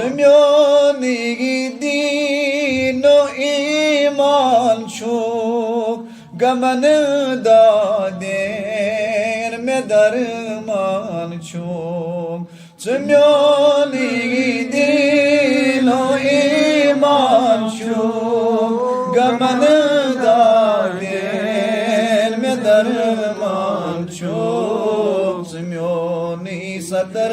Semyoni dino iman çok gamanı da der medarman çok Semyoni dino iman çok gamanı da der medarman çok Semyoni sadr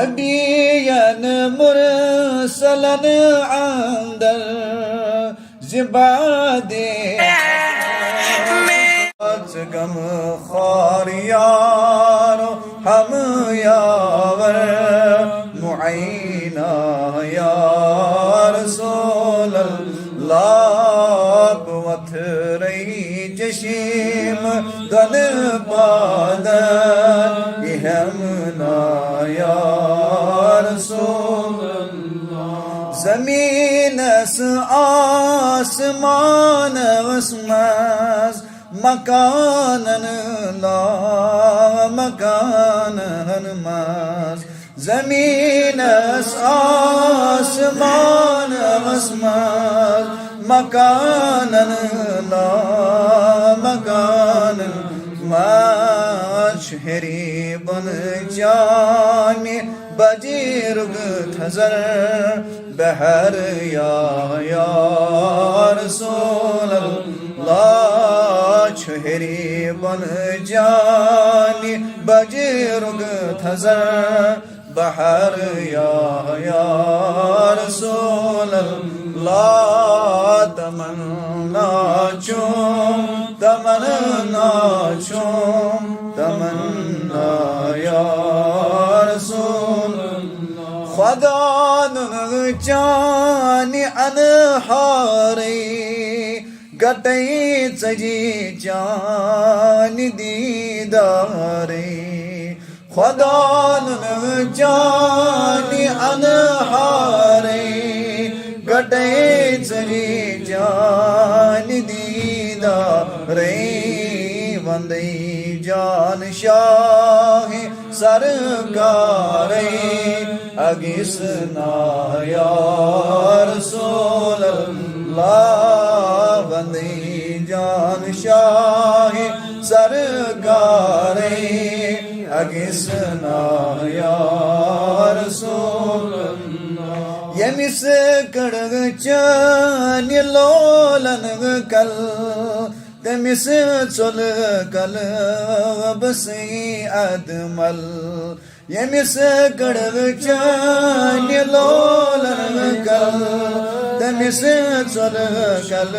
نبيا مرسلا عند الزباد غم خار یار ہم یاور معینہ یا رسول اللہ بوت رہی چشیم دن بادن یہمنا یا رسول اللہ زمین اس آسمان اسماس مکانن لا مکانن ماس زمین اس آسمان اسماس مکانن لا مکانن ماس شہری بن جانی بجیرگ تھزر بہر یا رسول اللہ چھہری بن جانی بجیرگ تھزر بہر یا رسول اللہ تمنا چوم تمنا چوم تمنا یا رسول اللہ خدا چانی انہاری گٹئی چجی چانی دیداری خدا چانی انہاری گٹئی چجی چانی دیداری وندی جان شاہ سرکاری اگسنا یا رسول اللہ وندی جان شاہ سرکاری اگسنا یا رسول اللہ یمس کڑگ چانی لولن کل تمس چل کل بسی ادمل یمس کڑگ چانی لولن کل تمس چل کل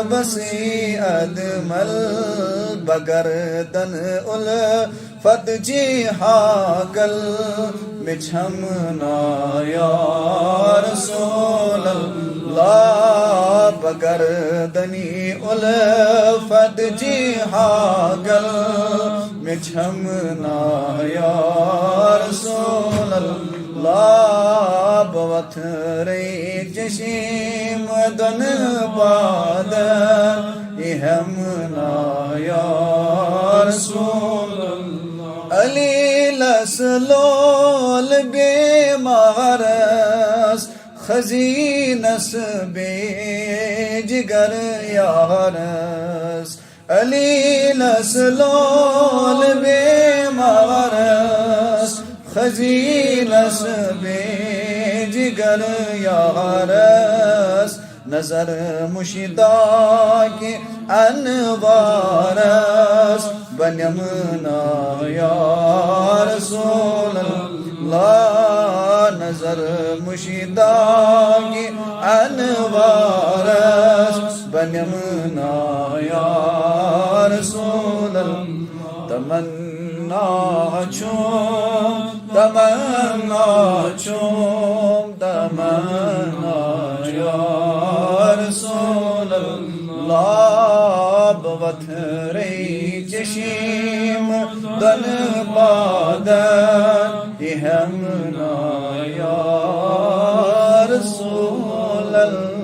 بسی ادمل بگردن الفت جی حاکل مچھمنا یا رسول اللہ بگردنی الفت جی حاکل مچھمنا یا رسول اللہ بوت رئی چشیم دن بادن اہمنا یا رسول اللہ علی لسلول بیمارس خزینس بے جگر یارس علی لسلول بیمارس خزینس بے جگر یارس نظر مشدہ کی انوارس بنیمنا یا رسول اللہ نظر مشدہ کی انوارس بنیمنا یا رسول اللہ تمنا چوم تمنا چوم تمنا یا رسول اللہ بوت رئی چشیم دن بادن اہمنا یا رسول اللہ